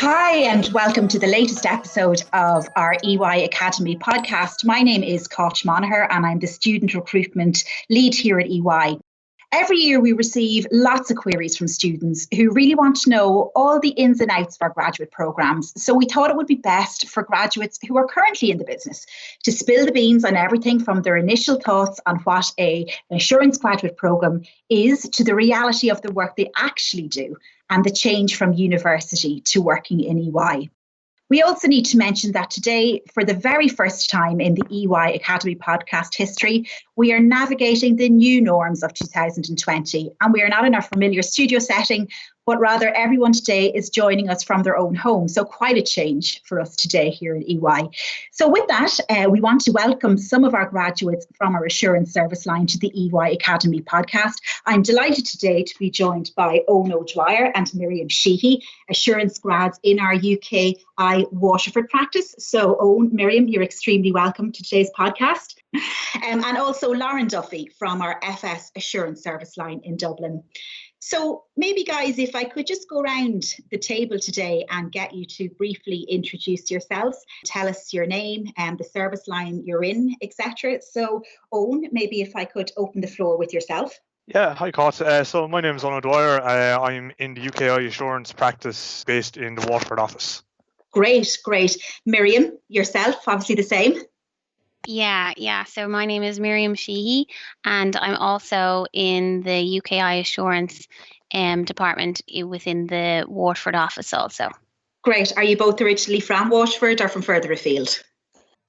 Hi, and welcome to the latest episode of our EY Academy podcast. My name is Koch Monagher, and I'm the student recruitment lead here at EY. Every year we receive lots of queries from students who really want to know all the ins and outs of our graduate programmes. So we thought it would be best for graduates who are currently in the business to spill the beans on everything from their initial thoughts on what an assurance graduate programme is to the reality of the work they actually do and the change from university to working in EY. We also need to mention that today, for the very first time in the EY Academy podcast history, we are navigating the new norms of 2020, and we are not in our familiar studio setting, but rather everyone today is joining us from their own home. So quite a change for us today here at EY. So with that, we want to welcome some of our graduates from our assurance service line to the EY Academy podcast. I'm delighted today to be joined by Owen O'Dwyer and Miriam Sheehy, assurance grads in our UKI Waterford practice. So Owen, Miriam, you're extremely welcome to today's podcast. And also Lauren Duffy from our FS assurance service line in Dublin. So maybe, guys, if I could just go around the table today and get you to briefly introduce yourselves, tell us your name and the service line you're in, etc. So, Owen, maybe if I could open the floor with yourself. Yeah, hi, Cot. So my name is Owen O'Dwyer. I'm in the UKI assurance practice based in the Waterford office. Great. Miriam, yourself, obviously the same. Yeah. So my name is Miriam Sheehy, and I'm also in the UKI assurance department within the Waterford office also. Great. Are you both originally from Waterford or from further afield?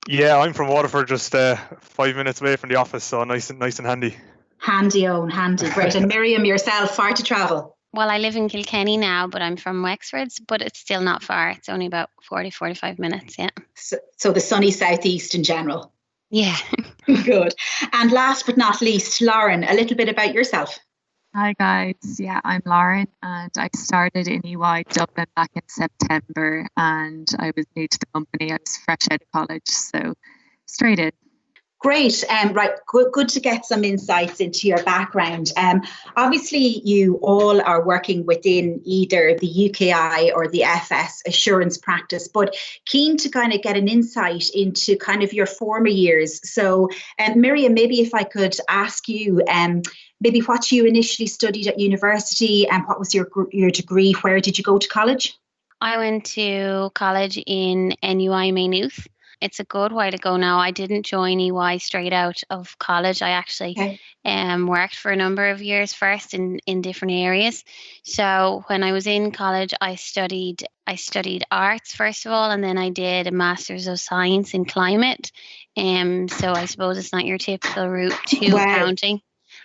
Yeah, I'm from Waterford, just 5 minutes away from the office, so nice and handy. Handy, Owen, handy. Great. And Miriam, yourself, far to travel? Well, I live in Kilkenny now, but I'm from Wexford, but it's still not far. It's only about 45 minutes, yeah. So the sunny southeast in general? Yeah. Good. And last but not least, Lauren, a little bit about yourself. Hi guys, yeah, I'm Lauren and I started in EY Dublin back in September and I was new to the company. I was fresh out of college, so straight in. Great. Right. Good to get some insights into your background. Obviously, you all are working within either the UKI or the FS assurance practice, but keen to kind of get an insight into kind of your former years. So, Miriam, maybe if I could ask you, maybe what you initially studied at university and what was your degree? Where did you go to college? I went to college in NUI Maynooth. It's a good while ago now. I didn't join EY straight out of college. I actually worked for a number of years first in different areas. So when I was in college, I studied arts first of all, and then I did a Master's of Science in Climate. So I suppose it's not your typical route to accounting.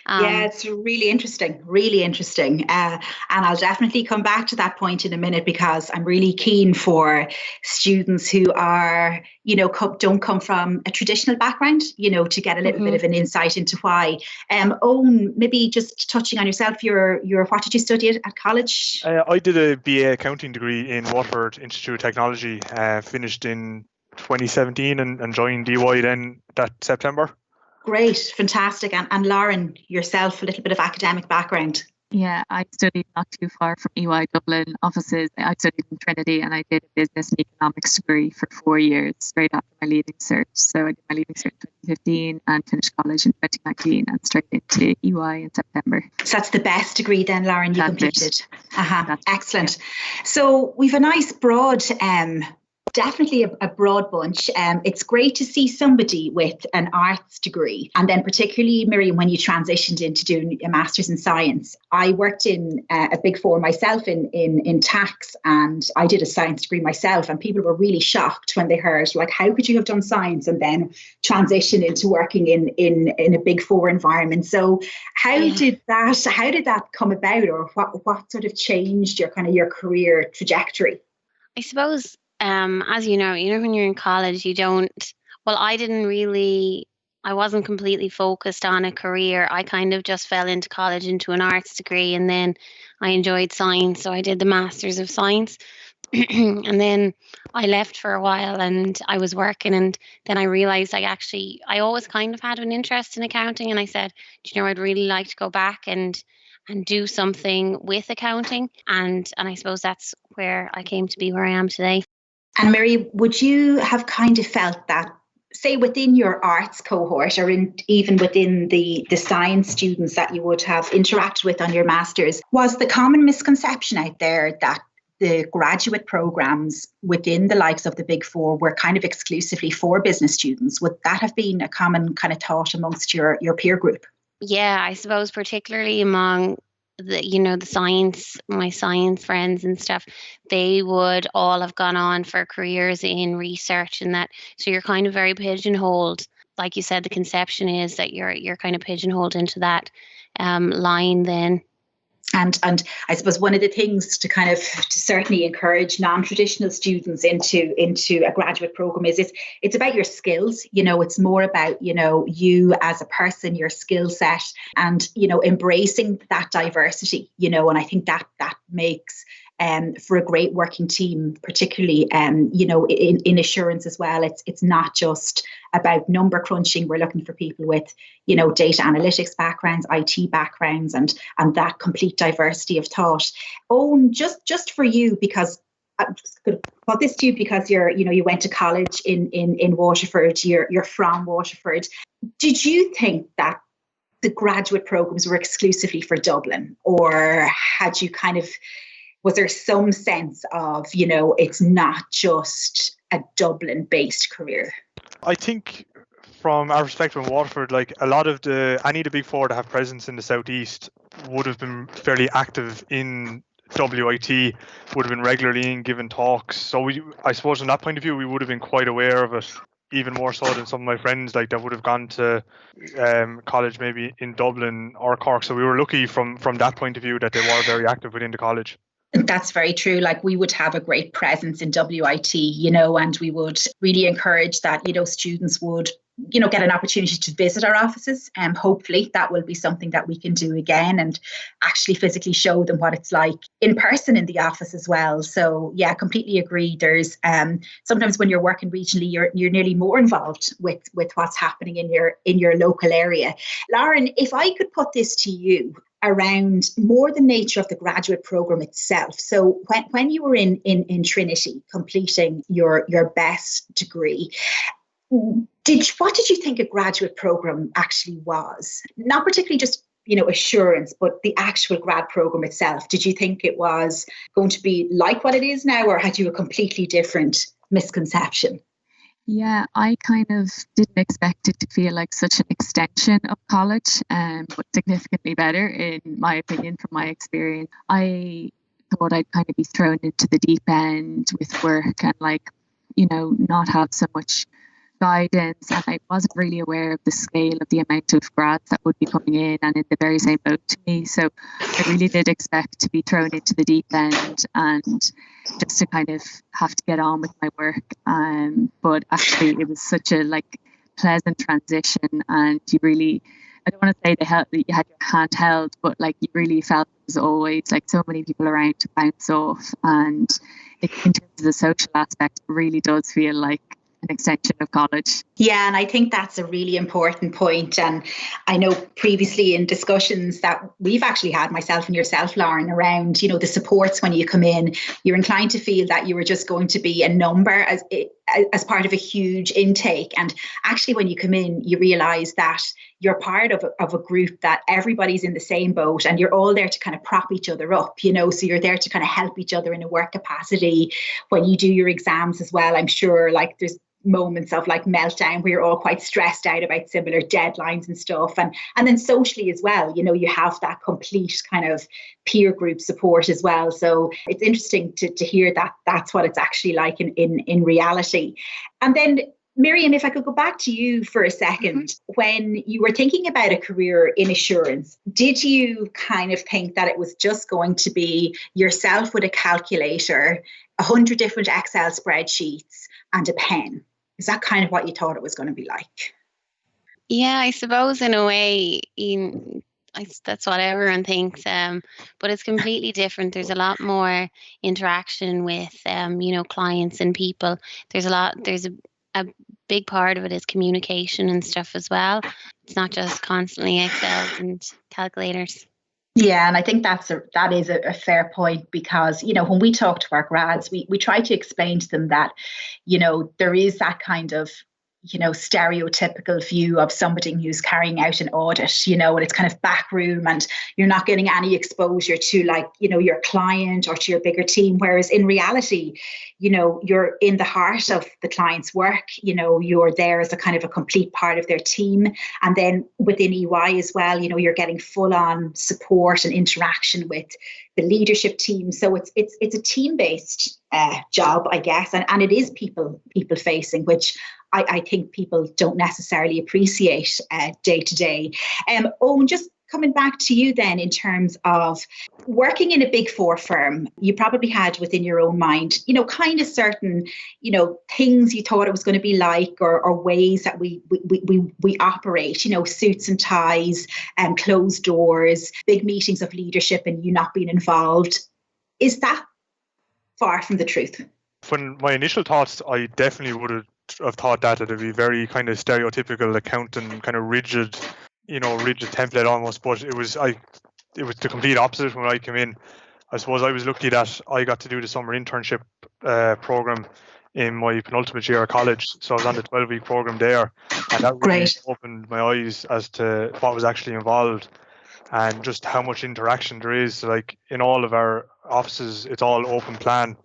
Yeah, it's really interesting. And I'll definitely come back to that point in a minute because I'm really keen for students who are, don't come from a traditional background, to get a little bit of an insight into why. Owen, maybe just touching on yourself, what did you study at college? I did a BA accounting degree in Waterford Institute of Technology, finished in 2017 and joined EY then that September. Great, fantastic. And Lauren, yourself, a little bit of academic background. Yeah, I studied not too far from EY Dublin offices. I studied in Trinity and I did a business and economics degree for 4 years straight after my leaving cert. So I did my leaving cert in 2015 and finished college in 2019 and straight into EY in September. So that's the best degree then, Lauren, you completed. Excellent. Yeah. So we've a nice broad definitely a broad bunch. It's great to see somebody with an arts degree. And then particularly, Miriam, when you transitioned into doing a Master's in Science. I worked in a Big Four myself in tax, and I did a science degree myself. And people were really shocked when they heard, like, how could you have done science and then transition into working in a Big Four environment? So how did that come about, or what sort of changed your career trajectory? I suppose as you know, when you're in college, I wasn't completely focused on a career. I kind of just fell into college into an arts degree, and then I enjoyed science. So I did the Master's of Science. And then I left for a while and I was working, and then I realized I always kind of had an interest in accounting, and I said, do you know, I'd really like to go back and do something with accounting, and I suppose that's where I came to be where I am today. And Mary, would you have kind of felt that, say, within your arts cohort, or even within the science students that you would have interacted with on your masters, was the common misconception out there that the graduate programs within the likes of the Big Four were kind of exclusively for business students? Would that have been a common kind of thought amongst your peer group? Yeah, I suppose particularly among my science friends and stuff, they would all have gone on for careers in research and that. So you're kind of very pigeonholed. Like you said, the conception is that you're kind of pigeonholed into that line then. And I suppose one of the things to kind of to certainly encourage non-traditional students into a graduate program is it's about your skills. It's more about, you as a person, your skill set, and, embracing that diversity, and I think that makes for a great working team, particularly, in assurance as well. It's not just about number crunching. We're looking for people with, data analytics backgrounds, IT backgrounds, and that complete diversity of thought. Owen, just for you, because I'm just going to put this to you because you went to college in Waterford. You're from Waterford. Did you think that the graduate programs were exclusively for Dublin, or had you was there some sense of, it's not just a Dublin-based career? I think from our perspective in Waterford, like a lot of any of the Big Four that have presence in the southeast would have been fairly active in WIT, would have been regularly in giving talks. So I suppose from that point of view, we would have been quite aware of it, even more so than some of my friends like that would have gone to college maybe in Dublin or Cork. So we were lucky from that point of view that they were very active within the college. That's very true. Like, we would have a great presence in WIT, and we would really encourage that, students would, get an opportunity to visit our offices. And hopefully that will be something that we can do again and actually physically show them what it's like in person in the office as well. So yeah, completely agree. There's sometimes when you're working regionally, you're nearly more involved with what's happening in your local area. Lauren, if I could put this to you, around more the nature of the graduate program itself. So when you were in Trinity completing your best degree, what did you think a graduate program actually was? Not particularly just, assurance, but the actual grad program itself. Did you think it was going to be like what it is now, or had you a completely different misconception? Yeah, I kind of didn't expect it to feel like such an extension of college, but significantly better, in my opinion, from my experience. I thought I'd kind of be thrown into the deep end with work and not have so much guidance, and I wasn't really aware of the scale of the amount of grads that would be coming in and in the very same boat to me. So I really did expect to be thrown into the deep end and just to kind of have to get on with my work. But actually it was such a pleasant transition, and you really, I don't want to say you had your hand held, but you really felt there was always so many people around to bounce off. And in terms of the social aspect, it really does feel like an extension of college. Yeah, and I think that's a really important point. And I know previously in discussions that we've actually had, myself and yourself, Lauren, around, the supports when you come in, you're inclined to feel that you were just going to be a number as part of a huge intake. And actually, when you come in, you realise that you're part of a group that everybody's in the same boat, and you're all there to kind of prop each other up, so you're there to kind of help each other in a work capacity. When you do your exams as well, I'm sure there's moments of meltdown where you're all quite stressed out about similar deadlines and stuff, and then socially as well, you have that complete kind of peer group support as well. So it's interesting to hear that that's what it's actually like in reality. And then Miriam, if I could go back to you for a second, when you were thinking about a career in assurance, did you kind of think that it was just going to be yourself with a calculator, 100 different Excel spreadsheets, and a pen? Is that kind of what you thought it was going to be like? Yeah, I suppose in a way, That's what everyone thinks. But it's completely different. There's a lot more interaction with, clients and people. There's a big part of it is communication and stuff as well. It's not just constantly Excels and calculators. Yeah, and I think that is a fair point because, when we talk to our grads, we try to explain to them that, there is that kind of stereotypical view of somebody who's carrying out an audit, and it's kind of back room and you're not getting any exposure to your client or to your bigger team. Whereas in reality, you're in the heart of the client's work, you're there as a kind of a complete part of their team. And then within EY as well, you're getting full on support and interaction with the leadership team. So it's a team-based job, I guess. And it is people facing, which I think people don't necessarily appreciate day to day. Owen, just coming back to you then in terms of working in a big four firm, you probably had within your own mind, kind of certain, things you thought it was going to be like or ways that we operate, suits and ties and closed doors, big meetings of leadership and you not being involved. Is that far from the truth? When my initial thoughts, I definitely would have thought that it'd be very kind of stereotypical accountant, kind of rigid template almost. But it was the complete opposite when I came in. I suppose I was lucky that I got to do the summer internship program in my penultimate year of college. So I was on the 12-week program there, and that really opened my eyes as to what was actually involved and just how much interaction there is. Like in all of our offices, it's all open plan.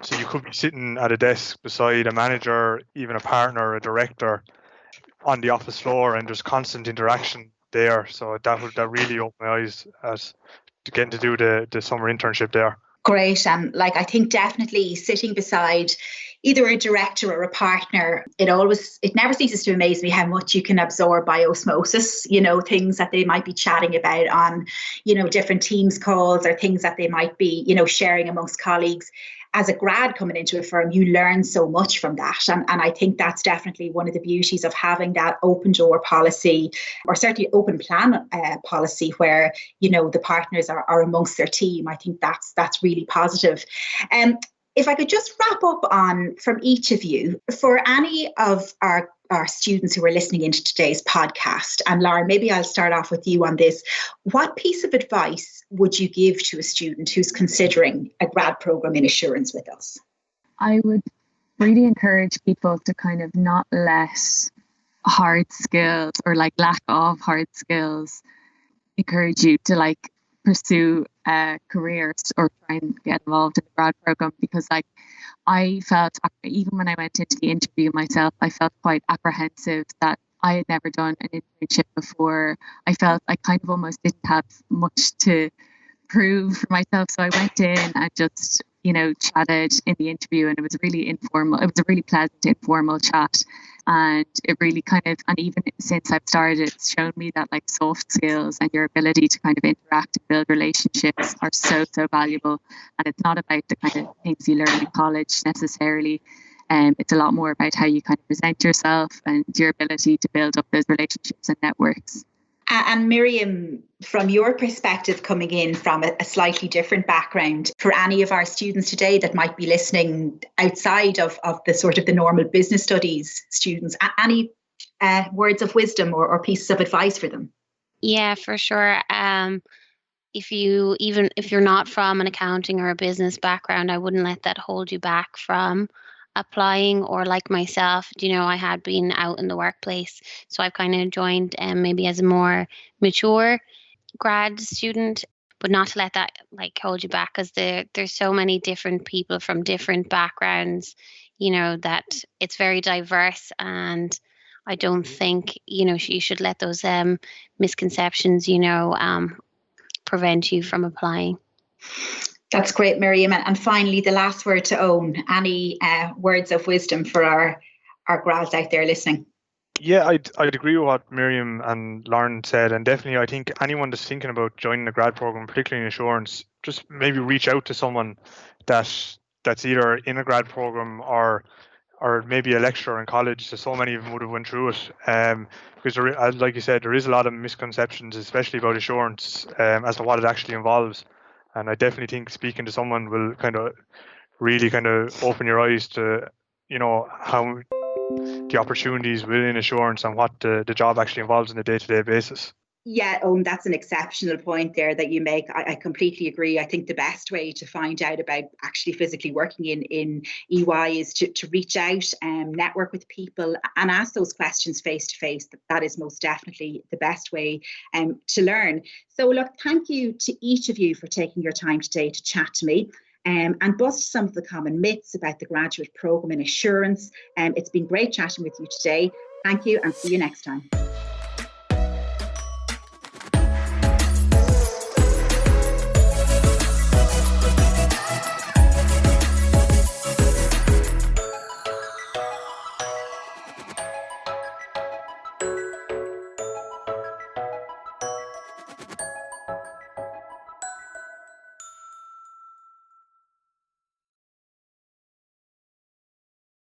So you could be sitting at a desk beside a manager, even a partner, a director on the office floor, and there's constant interaction there. So that really opened my eyes as to getting to do the summer internship there. Great. And I think definitely sitting beside either a director or a partner, it never ceases to amaze me how much you can absorb by osmosis, things that they might be chatting about on, different Teams calls or things that they might be, sharing amongst colleagues. As a grad coming into a firm, you learn so much from that. And I think that's definitely one of the beauties of having that open door policy, or certainly open plan policy, where, the partners are amongst their team. I think that's really positive. If I could just wrap up on from each of you, for any of our students who are listening into today's podcast, and Lauren, maybe I'll start off with you on this. What piece of advice would you give to a student who's considering a grad program in assurance with us? I would really encourage people to kind of not let hard skills or lack of hard skills encourage you to pursue careers or try and get involved in the grad program, because I felt, even when I went into the interview myself, I felt quite apprehensive that I had never done an internship before. I felt I kind of almost didn't have much to prove for myself. So I went in and just, chatted in the interview, and it was really informal. It was a really pleasant, informal chat. And it really and even since I've started, it's shown me that soft skills and your ability to kind of interact and build relationships are so valuable. And it's not about the kind of things you learn in college necessarily. It's a lot more about how you kind of present yourself and your ability to build up those relationships and networks. And Miriam, from your perspective, coming in from a slightly different background, for any of our students today that might be listening outside of the sort of the normal business studies students, any words of wisdom or pieces of advice for them? Yeah, for sure. If you're not from an accounting or a business background, I wouldn't let that hold you back from applying. Or like myself, I had been out in the workplace, so I've kind of joined maybe as a more mature grad student, but not to let that hold you back, because there's so many different people from different backgrounds, that it's very diverse. And I don't think you should let those misconceptions prevent you from applying. That's great, Miriam. And finally, the last word to Owen. Any words of wisdom for our grads out there listening? Yeah, I'd agree with what Miriam and Lauren said, and definitely I think anyone that's thinking about joining a grad program, particularly in assurance, just maybe reach out to someone that's either in a grad program or or maybe a lecturer in college, so many of them would have went through it. Because like you said, there is a lot of misconceptions, especially about assurance, as to what it actually involves. And I definitely think speaking to someone will really open your eyes to, how the opportunities within assurance and what the job actually involves on a day-to-day basis. Yeah, that's an exceptional point there that you make. I completely agree. I think the best way to find out about actually physically working in EY is to reach out and network with people and ask those questions face to face. That is most definitely the best way to learn. So look, thank you to each of you for taking your time today to chat to me. And bust some of the common myths about the graduate programme in assurance. It's been great chatting with you today. Thank you and see you next time.